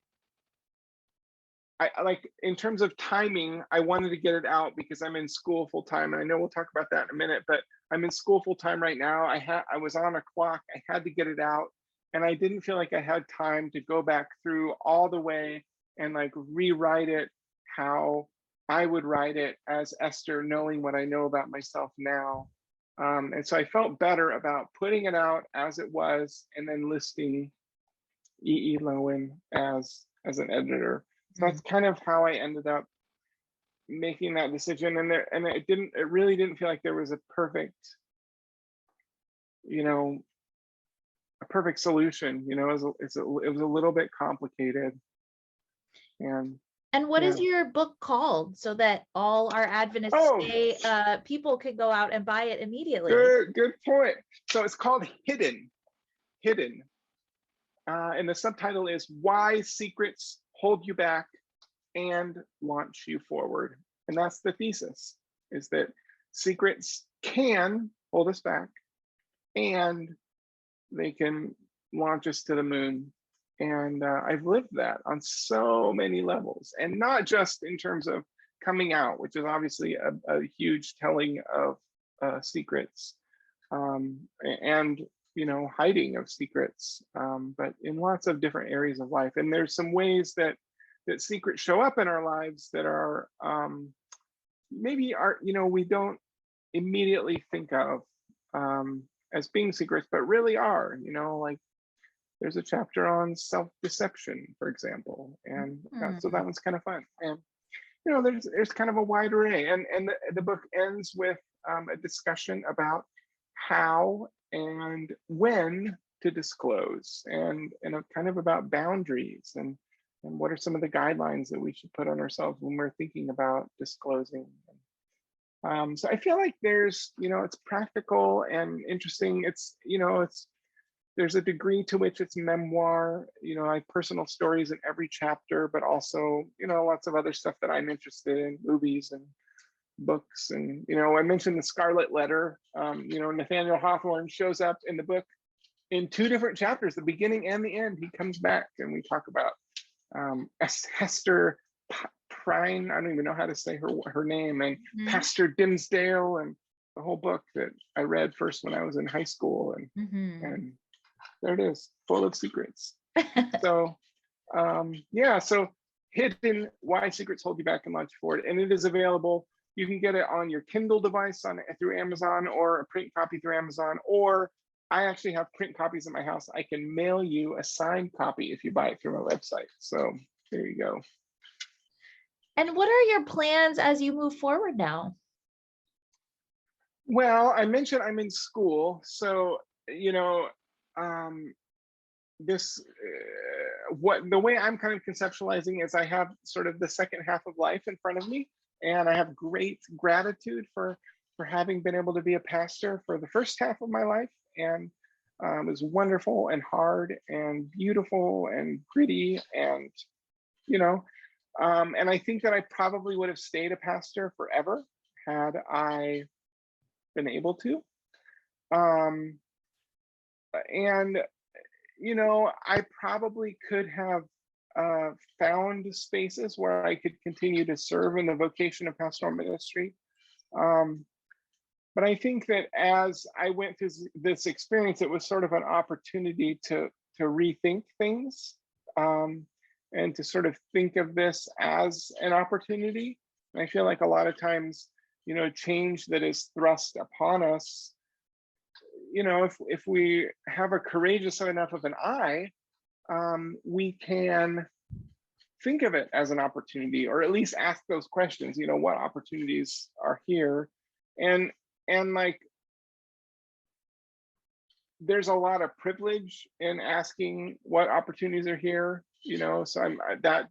in terms of timing, I wanted to get it out because I'm in school full time. And I know we'll talk about that in a minute, but I'm in school full time right now. I was on a clock. I had to get it out. And I didn't feel like I had time to go back through all the way and like rewrite it how I would write it as Esther, knowing what I know about myself now. And so I felt better about putting it out as it was, and then listing E.E. Loewen as an editor. So that's kind of how I ended up making that decision. And it really didn't feel like there was a perfect, a perfect solution. It was a little bit complicated. And what is your book called, so that all our Adventist people could go out and buy it immediately? Good point. So it's called Hidden. And the subtitle is Why Secrets Hold You Back and Launch You Forward. And that's the thesis, is that secrets can hold us back, and they can launch us to the moon. And I've lived that on so many levels, and not just in terms of coming out, which is obviously a huge telling of secrets, and hiding of secrets, but in lots of different areas of life. And there's some ways that secrets show up in our lives that are maybe we don't immediately think of as being secrets, but really are. Like there's a chapter on self-deception, for example, and so that one's kind of fun. And there's kind of a wide array, and the book ends with a discussion about how and when to disclose, and kind of about boundaries, and what are some of the guidelines that we should put on ourselves when we're thinking about disclosing. So I feel like there's, it's practical and interesting. There's a degree to which it's memoir, like personal stories in every chapter, but also, lots of other stuff that I'm interested in, movies and books. And, I mentioned the Scarlet Letter. Nathaniel Hawthorne shows up in the book in 2 different chapters, the beginning and the end. He comes back and we talk about Esther Prine, I don't even know how to say her name, and Pastor Dimsdale, and the whole book that I read first when I was in high school. And there it is, full of secrets. So so Hidden: Why Secrets Hold You Back and Launch Forward, and it is available. You can get it on your Kindle device through Amazon, or a print copy through Amazon, or I actually have print copies at my house. I can mail you a signed copy if you buy it through my website. So there you go. And what are your plans as you move forward now? Well, I mentioned I'm in school, so the way I'm kind of conceptualizing is I have sort of the second half of life in front of me, and I have great gratitude for having been able to be a pastor for the first half of my life. And it was wonderful and hard and beautiful and gritty, and and I think that I probably would have stayed a pastor forever had I been able to. And I probably could have found spaces where I could continue to serve in the vocation of pastoral ministry. But I think that as I went through this experience, it was sort of an opportunity to rethink things, and to sort of think of this as an opportunity. And I feel like a lot of times, change that is thrust upon us, if we have a courageous enough of an eye, we can think of it as an opportunity, or at least ask those questions, what opportunities are here? And like, there's a lot of privilege in asking what opportunities are here, so that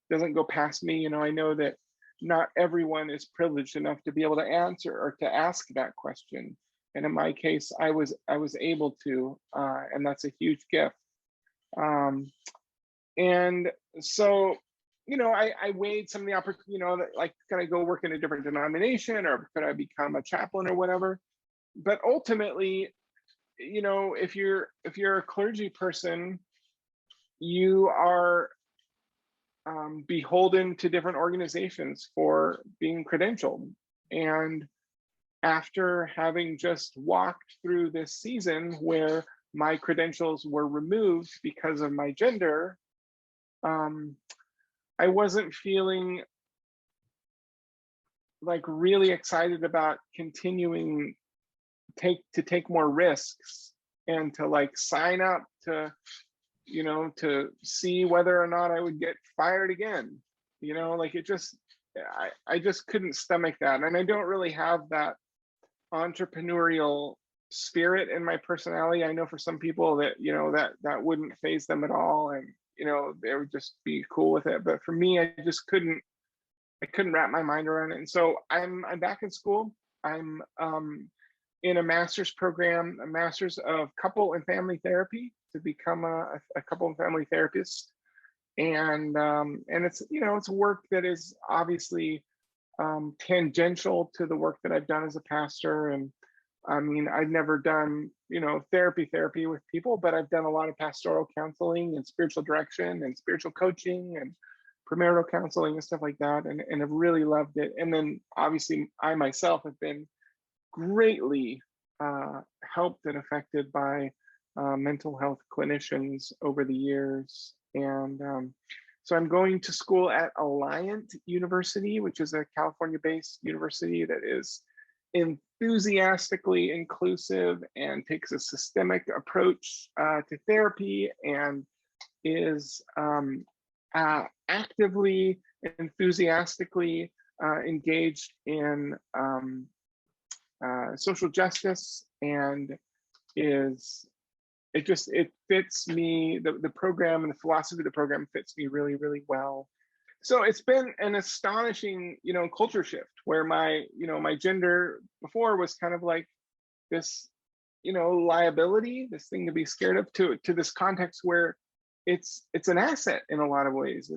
doesn't go past me. I know that not everyone is privileged enough to be able to answer or to ask that question. And in my case, I was able to, and that's a huge gift. And so, I weighed some of the opportunities, like, could I go work in a different denomination, or could I become a chaplain or whatever? But ultimately, if you're a clergy person, you are beholden to different organizations for being credentialed. And after having just walked through this season where my credentials were removed because of my gender, I wasn't feeling like really excited about continuing to take more risks, and to like sign up to to see whether or not I would get fired again. Like I just couldn't stomach that. And I don't really have that entrepreneurial spirit in my personality. I know for some people that that wouldn't faze them at all, and they would just be cool with it. But for me, I couldn't wrap my mind around it. And so I'm back in school. I'm in a master's program, a master's of couple and family therapy, to become a couple and family therapist. And it's it's work that is obviously tangential to the work that I've done as a pastor. And I mean, I've never done therapy with people, but I've done a lot of pastoral counseling and spiritual direction and spiritual coaching and premarital counseling and stuff like that, and have really loved it. And then obviously I myself have been greatly helped and affected by mental health clinicians over the years. And so I'm going to school at Alliant University, which is a California-based university that is enthusiastically inclusive and takes a systemic approach to therapy, and is actively, enthusiastically engaged in social justice, and it fits me, the program and the philosophy of the program fits me really, really well. So it's been an astonishing, culture shift where my gender before was kind of like this, liability, this thing to be scared of, to this context where it's an asset in a lot of ways.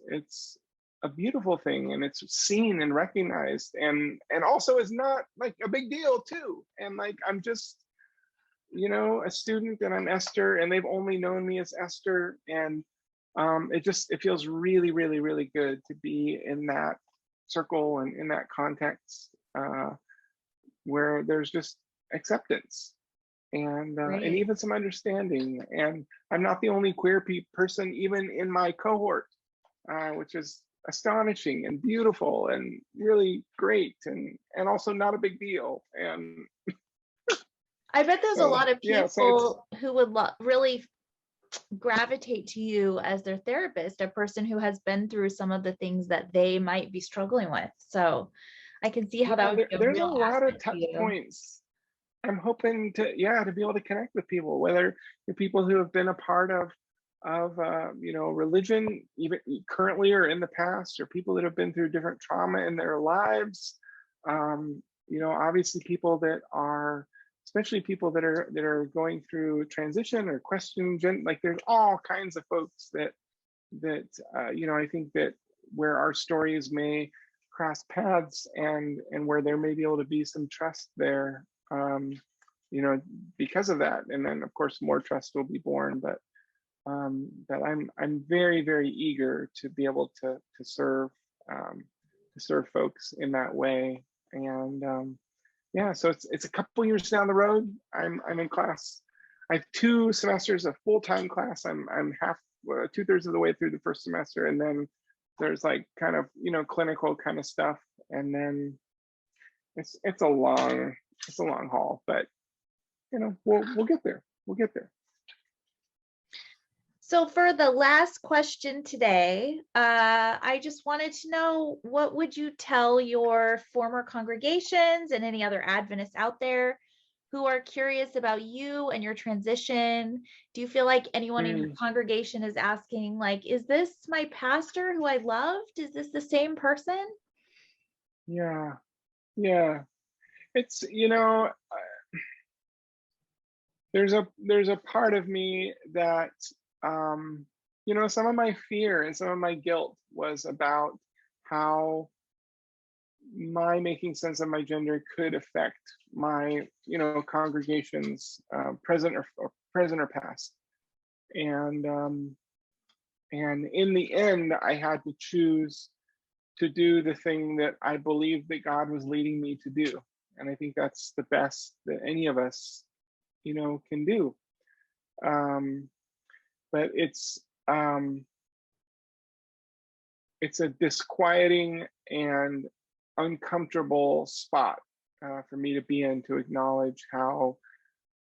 It's a beautiful thing, and it's seen and recognized, and also is not like a big deal too. And like, I'm just, a student, and I'm Esther, and they've only known me as Esther. And it feels really, really, really good to be in that circle and in that context where there's just acceptance and even some understanding. And I'm not the only queer person even in my cohort, which is astonishing and beautiful and really great, and also not a big deal. And I bet there's a lot of people so who would really gravitate to you as their therapist, a person who has been through some of the things that they might be struggling with. So I can see how that would be there's a real lot of asset touch to you. points. I'm hoping to be able to connect with people, whether the people who have been a part of religion, even currently or in the past, or people that have been through different trauma in their lives. Obviously people that are, especially people that are going through transition or questioning like there's all kinds of folks that I think that where our stories may cross paths, and where there may be able to be some trust there, because of that. And then of course more trust will be born. But I'm very, very eager to be able to serve folks in that way. And so it's a couple years down the road. I'm in class. I have 2 semesters of full-time class. I'm half 2/3 of the way through the first semester, and then there's like kind of clinical kind of stuff, and then it's a long haul, but we'll get there. So for the last question today, I just wanted to know, what would you tell your former congregations and any other Adventists out there who are curious about you and your transition? Do you feel like anyone in your congregation is asking, like, is this my pastor who I loved? Is this the same person? Yeah. It's, there's a part of me that, some of my fear and some of my guilt was about how my making sense of my gender could affect my, congregations, present or past. And in the end, I had to choose to do the thing that I believed that God was leading me to do. And I think that's the best that any of us, can do. But it's a disquieting and uncomfortable spot for me to be in, to acknowledge how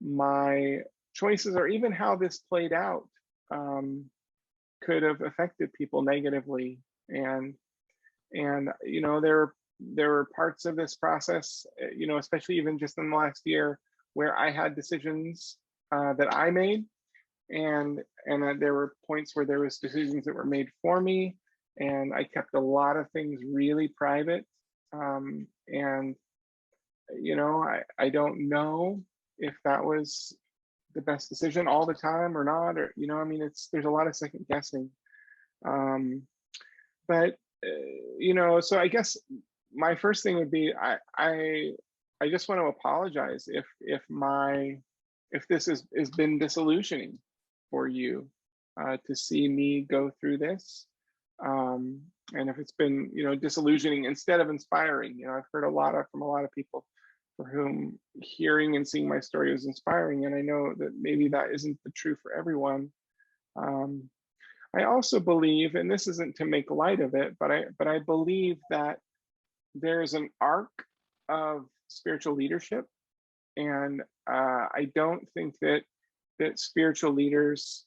my choices, or even how this played out, could have affected people negatively. And there were parts of this process, especially even just in the last year, where I had decisions that I made, and there were points where there was decisions that were made for me, and I kept a lot of things really private. And I don't know if that was the best decision all the time or not, or there's a lot of second guessing. But so I guess my first thing would be, I just want to apologize if this has been disillusioning for you, to see me go through this, and if it's been disillusioning instead of inspiring. I've heard from a lot of people for whom hearing and seeing my story was inspiring. And I know that maybe that isn't the truth for everyone. I also believe, and this isn't to make light of it, but I believe that there's an arc of spiritual leadership, and I don't think that spiritual leaders.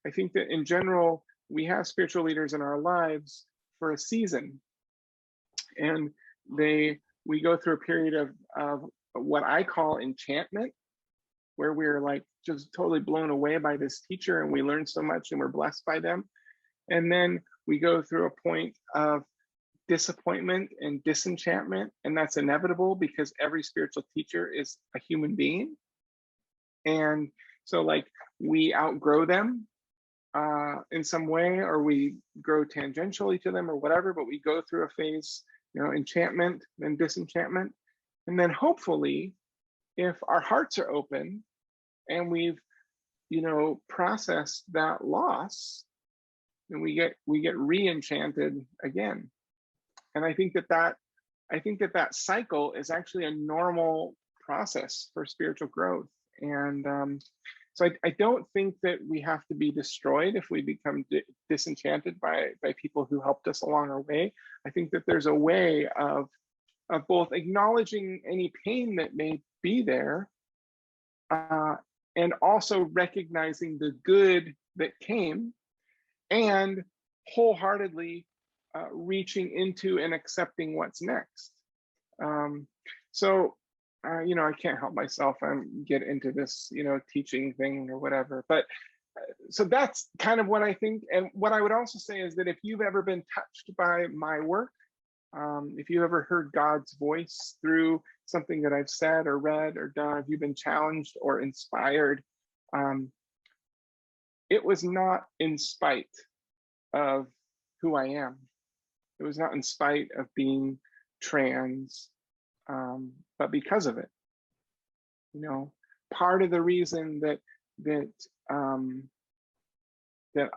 I think that in general we have spiritual leaders in our lives for a season, and we go through a period of what I call enchantment, where we're like just totally blown away by this teacher and we learn so much and we're blessed by them. And then we go through a point of disappointment and disenchantment, and that's inevitable because every spiritual teacher is a human being. And so like we outgrow them in some way, or we grow tangentially to them or whatever, but we go through a phase, enchantment, then disenchantment. And then hopefully, if our hearts are open and we've, processed that loss, then we get re-enchanted again. And I think that cycle is actually a normal process for spiritual growth. And so I don't think that we have to be destroyed if we become disenchanted by people who helped us along our way. I think that there's a way of both acknowledging any pain that may be there, and also recognizing the good that came, and wholeheartedly reaching into and accepting what's next. I can't help myself and get into this, teaching thing or whatever. But so that's kind of what I think. And what I would also say is that if you've ever been touched by my work, if you ever heard God's voice through something that I've said or read or done, if you've been challenged or inspired, it was not in spite of who I am. It was not in spite of being trans, but because of it. Part of the reason that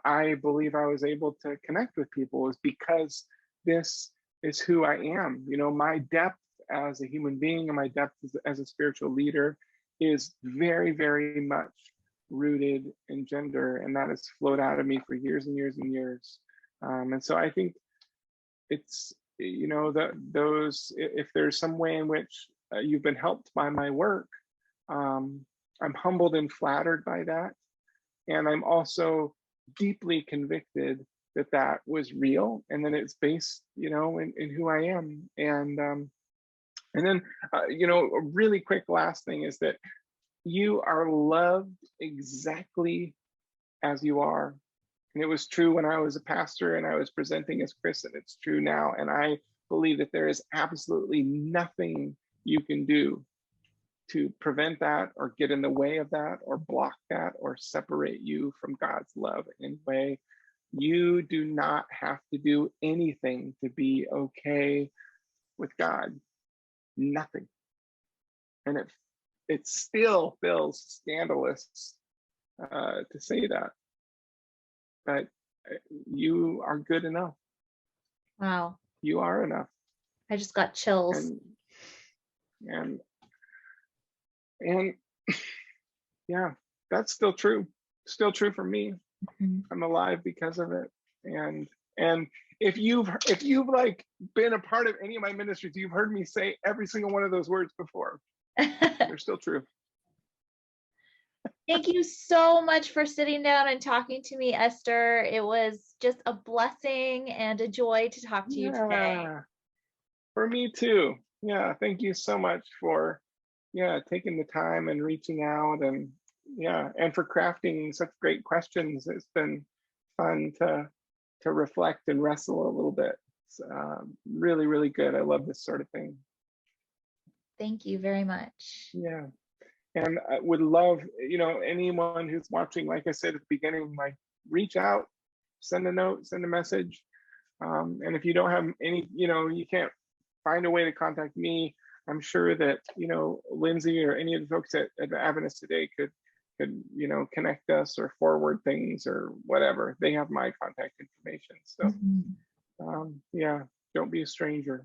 I believe I was able to connect with people is because this is who I am. My depth as a human being and my depth as a spiritual leader is very, very much rooted in gender, and that has flowed out of me for years and years and years. And so I think it's, those, if there's some way in which you've been helped by my work, I'm humbled and flattered by that. And I'm also deeply convicted that that was real, and that it's based, in who I am. And then, a really quick last thing is that you are loved exactly as you are. And it was true when I was a pastor and I was presenting as Kris, and it's true now. And I believe that there is absolutely nothing you can do to prevent that or get in the way of that or block that or separate you from God's love in any way. You do not have to do anything to be okay with God. Nothing. And it still feels scandalous to say that, but you are good enough. Wow. You are enough. I just got chills. And yeah, that's still true. Still true for me. Mm-hmm. I'm alive because of it. And if you've like been a part of any of my ministries, you've heard me say every single one of those words before. They're still true. Thank you so much for sitting down and talking to me, Esther. It was just a blessing and a joy to talk to you today. For me too. Yeah, thank you so much for taking the time and reaching out, and for crafting such great questions. It's been fun to reflect and wrestle a little bit. It's really, really good. I love this sort of thing. Thank you very much. Yeah. And I would love, anyone who's watching, like I said at the beginning, like reach out, send a note, send a message. And if you don't have any, you can't find a way to contact me, I'm sure that, Lindsay or any of the folks at the Adventist Today could, connect us or forward things or whatever. They have my contact information. So, don't be a stranger.